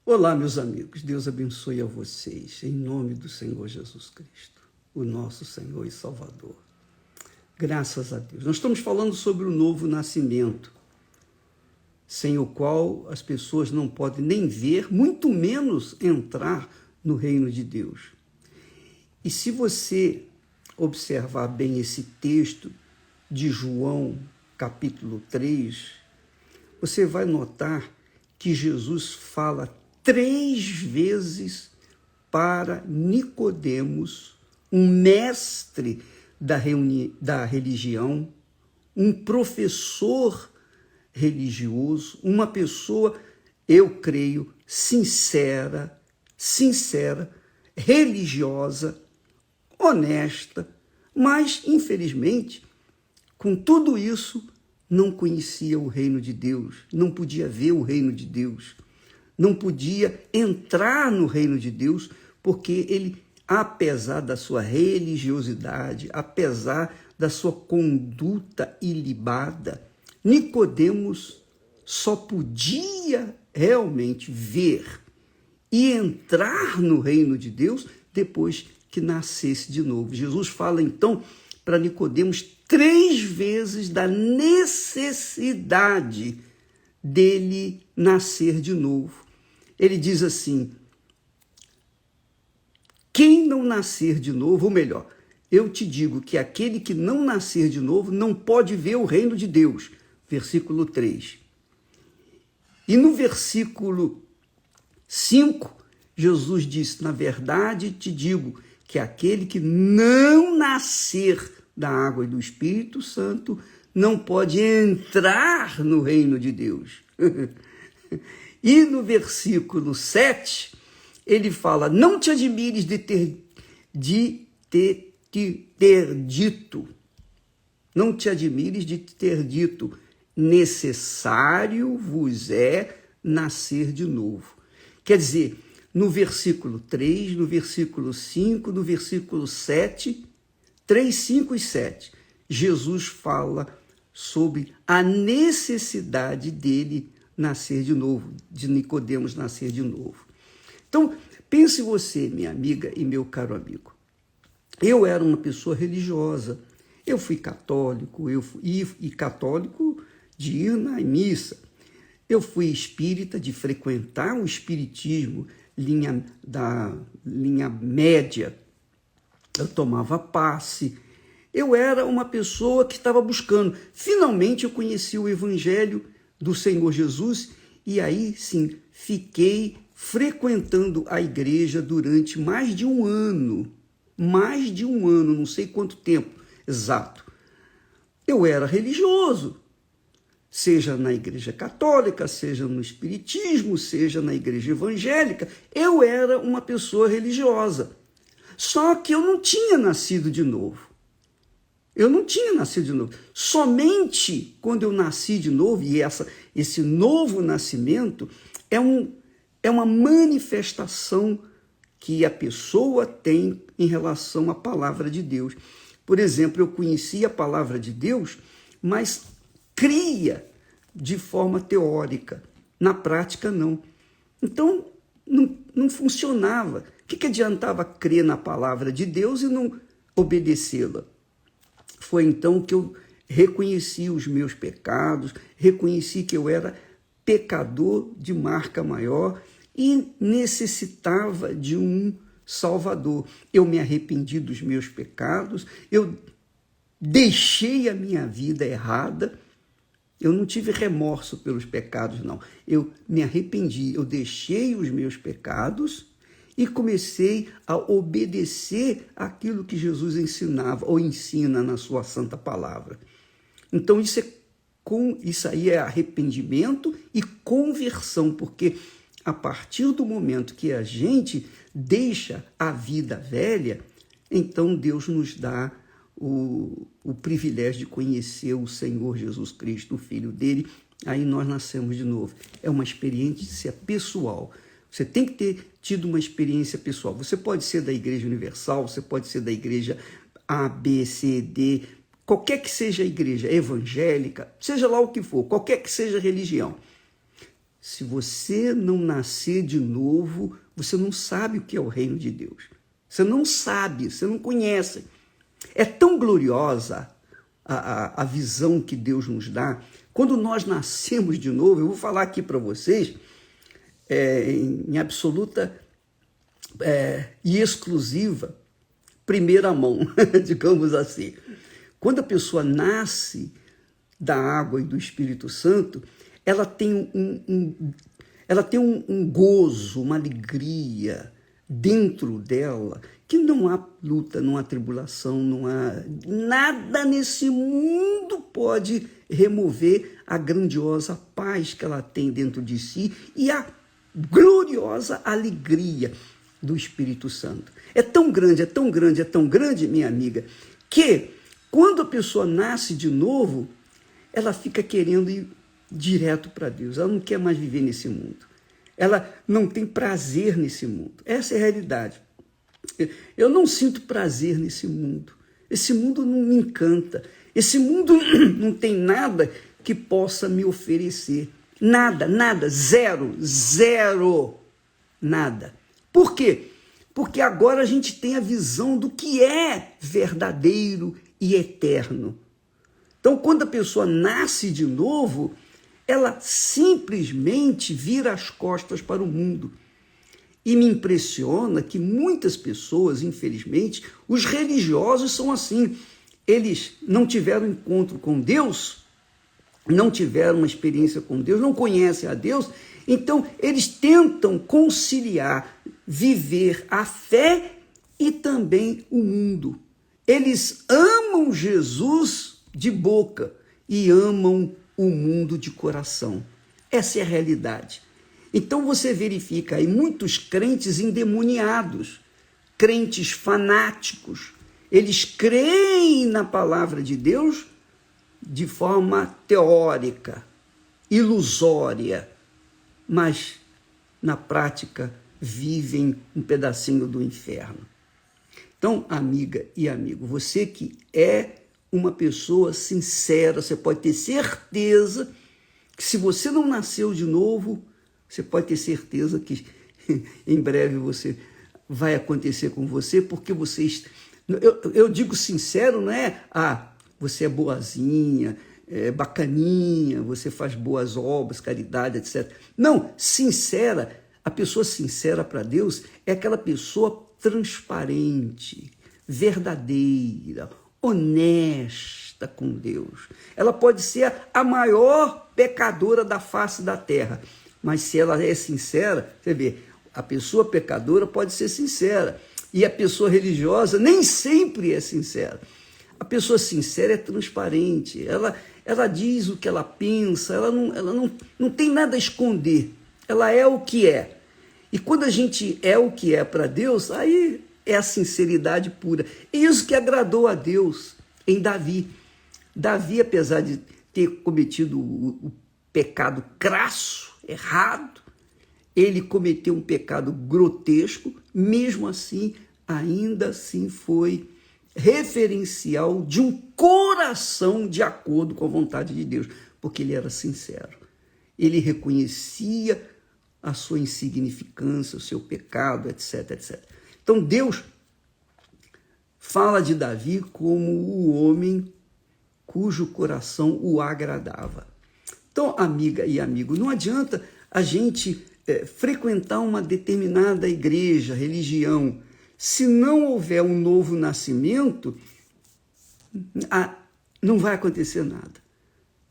Olá, meus amigos, Deus abençoe a vocês, em nome do Senhor Jesus Cristo, o nosso Senhor e Salvador. Graças a Deus. Nós estamos falando sobre o novo nascimento, sem o qual as pessoas não podem nem ver, muito menos entrar no reino de Deus. E se você observar bem esse texto de João, capítulo 3, você vai notar que Jesus fala 3 vezes para Nicodemos, um mestre da religião, um professor religioso, uma pessoa, eu creio, sincera, religiosa, honesta, mas, infelizmente, com tudo isso, não conhecia o reino de Deus, não podia ver o reino de Deus, não podia entrar no reino de Deus, porque ele, apesar da sua religiosidade, apesar da sua conduta ilibada, Nicodemos só podia realmente ver e entrar no reino de Deus depois que nascesse de novo. Jesus fala então para Nicodemos 3 vezes da necessidade dele nascer de novo. Ele diz assim: quem não nascer de novo, ou melhor, eu te digo que aquele que não nascer de novo não pode ver o reino de Deus. Versículo 3. E no versículo 5, Jesus disse: na verdade te digo que aquele que não nascer da água e do Espírito Santo não pode entrar no reino de Deus. E no versículo 7, ele fala: não te admires de ter dito, não te admires de ter dito, necessário vos é nascer de novo. Quer dizer, no versículo 3, no versículo 5, no versículo 7, 3, 5 e 7, Jesus fala sobre a necessidade dele nascer de novo, de Nicodemos nascer de novo. Então, pense você, minha amiga e meu caro amigo. Eu era uma pessoa religiosa. Eu fui católico, e católico de ir na missa. Eu fui espírita, de frequentar o espiritismo, linha média. Eu tomava passe. Eu era uma pessoa que estava buscando. Finalmente eu conheci o Evangelho do Senhor Jesus e aí sim fiquei frequentando a igreja durante mais de um ano, não sei quanto tempo exato. Eu era religioso, seja na igreja católica, seja no espiritismo, seja na igreja evangélica, eu era uma pessoa religiosa. Só que eu não tinha nascido de novo. Somente quando eu nasci de novo, e esse novo nascimento é uma manifestação que a pessoa tem em relação à palavra de Deus. Por exemplo, eu conhecia a palavra de Deus, mas cria de forma teórica. Na prática, não. Então, não funcionava. O que adiantava crer na palavra de Deus e não obedecê-la? Foi então que eu reconheci os meus pecados, reconheci que eu era pecador de marca maior e necessitava de um Salvador. Eu me arrependi dos meus pecados, eu deixei a minha vida errada, eu não tive remorso pelos pecados, não. Eu me arrependi, eu deixei os meus pecados e comecei a obedecer aquilo que Jesus ensinava ou ensina na sua santa palavra. Então isso aí é arrependimento e conversão, porque a partir do momento que a gente deixa a vida velha, então Deus nos dá o privilégio de conhecer o Senhor Jesus Cristo, o Filho dele, aí nós nascemos de novo. É uma experiência pessoal. Você tem que ter tido uma experiência pessoal. Você pode ser da Igreja Universal, você pode ser da Igreja A, B, C, D, qualquer que seja a igreja evangélica, seja lá o que for, qualquer que seja a religião. Se você não nascer de novo, você não sabe o que é o reino de Deus. Você não sabe, você não conhece. É tão gloriosa a visão que Deus nos dá. Quando nós nascemos de novo, eu vou falar aqui para vocês, em absoluta e exclusiva primeira mão, digamos assim. Quando a pessoa nasce da água e do Espírito Santo, ela tem um gozo, uma alegria dentro dela, que não há luta, não há tribulação, não há nada nesse mundo pode remover a grandiosa paz que ela tem dentro de si e a gloriosa alegria do Espírito Santo. É tão grande, é tão grande, é tão grande, minha amiga, que quando a pessoa nasce de novo, ela fica querendo ir direto para Deus. Ela não quer mais viver nesse mundo. Ela não tem prazer nesse mundo. Essa é a realidade. Eu não sinto prazer nesse mundo. Esse mundo não me encanta. Esse mundo não tem nada que possa me oferecer. Nada, nada, zero, nada. Por quê? Porque agora a gente tem a visão do que é verdadeiro e eterno. Então, quando a pessoa nasce de novo, ela simplesmente vira as costas para o mundo. E me impressiona que muitas pessoas, infelizmente, os religiosos são assim. Eles não tiveram encontro com Deus, não tiveram uma experiência com Deus, não conhecem a Deus, então eles tentam conciliar, viver a fé e também o mundo. Eles amam Jesus de boca e amam o mundo de coração. Essa é a realidade. Então você verifica aí muitos crentes endemoniados, crentes fanáticos. Eles creem na palavra de Deus de forma teórica, ilusória, mas na prática vivem um pedacinho do inferno. Então, amiga e amigo, você que é uma pessoa sincera, você pode ter certeza que se você não nasceu de novo, você pode ter certeza que em breve vai acontecer com você, porque vocês... Eu digo sincero, não é? Você é boazinha, é bacaninha, você faz boas obras, caridade, etc. Não, sincera, a pessoa sincera para Deus é aquela pessoa transparente, verdadeira, honesta com Deus. Ela pode ser a maior pecadora da face da terra, mas se ela é sincera, você vê, a pessoa pecadora pode ser sincera, e a pessoa religiosa nem sempre é sincera. A pessoa sincera é transparente, ela diz o que ela pensa, ela não tem nada a esconder, ela é o que é. E quando a gente é o que é para Deus, aí é a sinceridade pura. E isso que agradou a Deus em Davi. Davi, apesar de ter cometido o pecado crasso, errado, ele cometeu um pecado grotesco, mesmo assim, ainda assim foi referencial de um coração de acordo com a vontade de Deus, porque ele era sincero. Ele reconhecia a sua insignificância, o seu pecado, etc, etc. Então Deus fala de Davi como o homem cujo coração o agradava. Então, amiga e amigo, não adianta a gente frequentar uma determinada igreja, religião, se não houver um novo nascimento, não vai acontecer nada.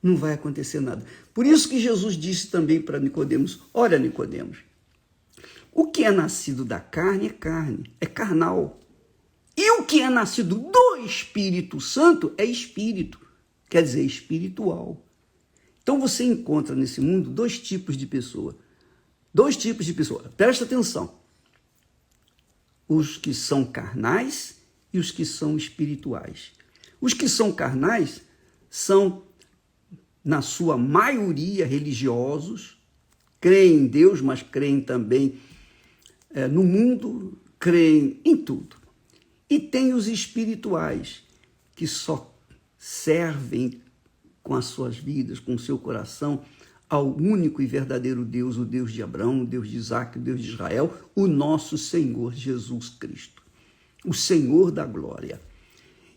Não vai acontecer nada. Por isso que Jesus disse também para Nicodemos, olha, Nicodemos, o que é nascido da carne, é carnal. E o que é nascido do Espírito Santo é espírito, quer dizer, espiritual. Então você encontra nesse mundo dois tipos de pessoa. Presta atenção. Os que são carnais e os que são espirituais. Os que são carnais são, na sua maioria, religiosos, creem em Deus, mas creem também no mundo, creem em tudo. E tem os espirituais, que só servem com as suas vidas, com o seu coração, ao único e verdadeiro Deus, o Deus de Abraão, o Deus de Isaac, o Deus de Israel, o nosso Senhor Jesus Cristo, o Senhor da glória.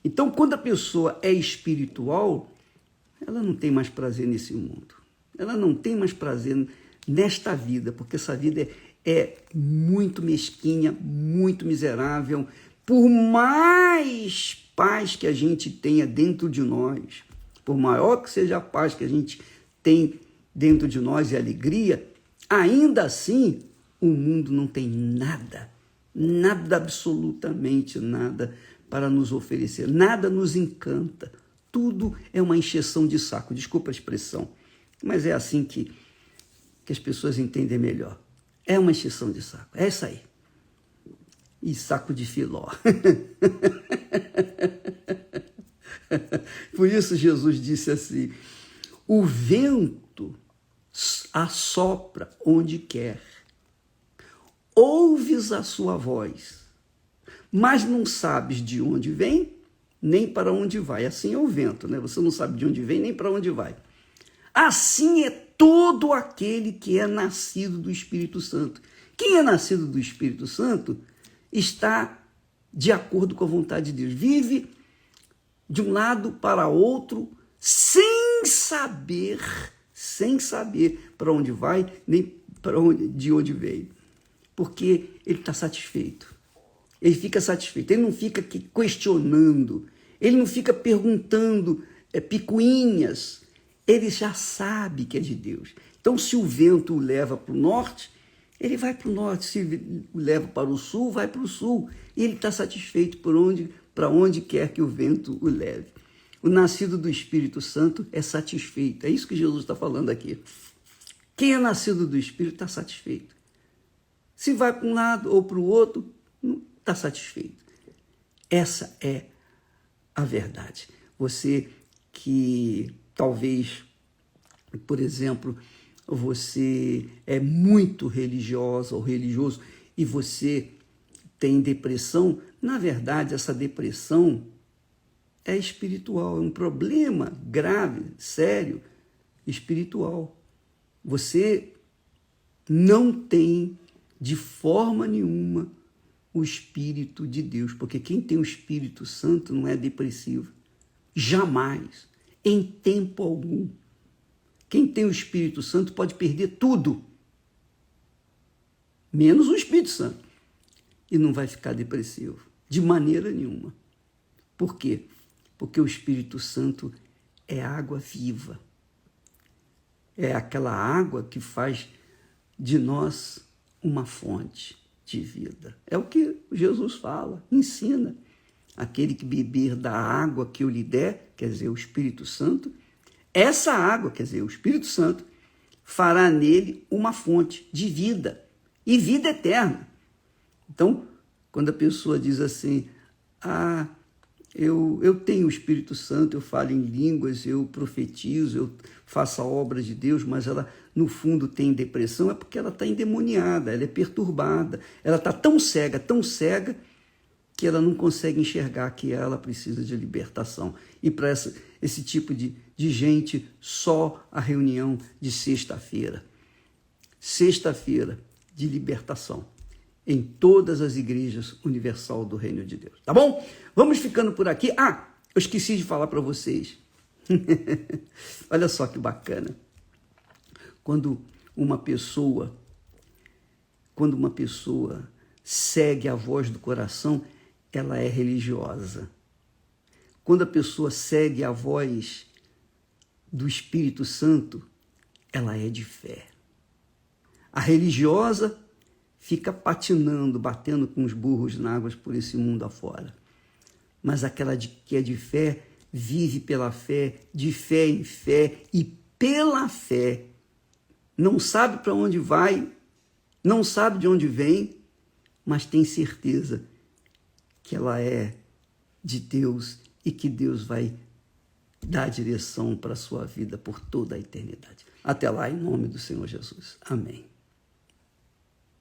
Então, quando a pessoa é espiritual, ela não tem mais prazer nesse mundo. Ela não tem mais prazer nesta vida, porque essa vida é muito mesquinha, muito miserável. Por mais paz que a gente tenha dentro de nós, por maior que seja a paz que a gente tem dentro de nós e alegria, ainda assim o mundo não tem nada, absolutamente nada para nos oferecer, nada nos encanta, tudo é uma encheção de saco, desculpa a expressão, mas é assim que as pessoas entendem melhor, é uma encheção de saco, é isso aí, e saco de filó. Por isso Jesus disse assim, o vento assopra onde quer, ouves a sua voz, mas não sabes de onde vem, nem para onde vai. Assim é o vento, né? Você não sabe de onde vem, nem para onde vai. Assim é todo aquele que é nascido do Espírito Santo. Quem é nascido do Espírito Santo está de acordo com a vontade de Deus. Vive de um lado para outro, sem saber para onde vai, nem de onde veio. Porque ele está satisfeito. Ele fica satisfeito. Ele não fica questionando. Ele não fica perguntando picuinhas. Ele já sabe que é de Deus. Então, se o vento o leva para o norte, ele vai para o norte. Se o leva para o sul, vai para o sul. E ele está satisfeito para onde quer que o vento o leve. O nascido do Espírito Santo é satisfeito. É isso que Jesus está falando aqui. Quem é nascido do Espírito está satisfeito. Se vai para um lado ou para o outro, não está satisfeito. Essa é a verdade. Você que talvez, por exemplo, você é muito religiosa ou religioso e você tem depressão, na verdade, essa depressão é espiritual, é um problema grave, sério, espiritual. Você não tem, de forma nenhuma, o Espírito de Deus, porque quem tem o Espírito Santo não é depressivo. Jamais, em tempo algum. Quem tem o Espírito Santo pode perder tudo, menos o Espírito Santo, e não vai ficar depressivo, de maneira nenhuma. Por quê? Porque o Espírito Santo é água viva. É aquela água que faz de nós uma fonte de vida. É o que Jesus fala, ensina. Aquele que beber da água que eu lhe der, quer dizer, o Espírito Santo, essa água, quer dizer, o Espírito Santo, fará nele uma fonte de vida e vida eterna. Então, quando a pessoa diz assim, eu tenho o Espírito Santo, eu falo em línguas, eu profetizo, eu faço a obra de Deus, mas ela, no fundo, tem depressão, é porque ela está endemoniada, ela é perturbada, ela está tão cega, que ela não consegue enxergar que ela precisa de libertação. E para esse tipo de gente, só a reunião de sexta-feira de libertação, em todas as igrejas universal do Reino de Deus. Tá bom? Vamos ficando por aqui. Eu esqueci de falar para vocês. Olha só que bacana. Quando uma pessoa segue a voz do coração, ela é religiosa. Quando a pessoa segue a voz do Espírito Santo, ela é de fé. A religiosa fica patinando, batendo com os burros na água por esse mundo afora. Mas aquela que é de fé, vive pela fé, de fé em fé e pela fé. Não sabe para onde vai, não sabe de onde vem, mas tem certeza que ela é de Deus e que Deus vai dar direção para a sua vida por toda a eternidade. Até lá, em nome do Senhor Jesus. Amém.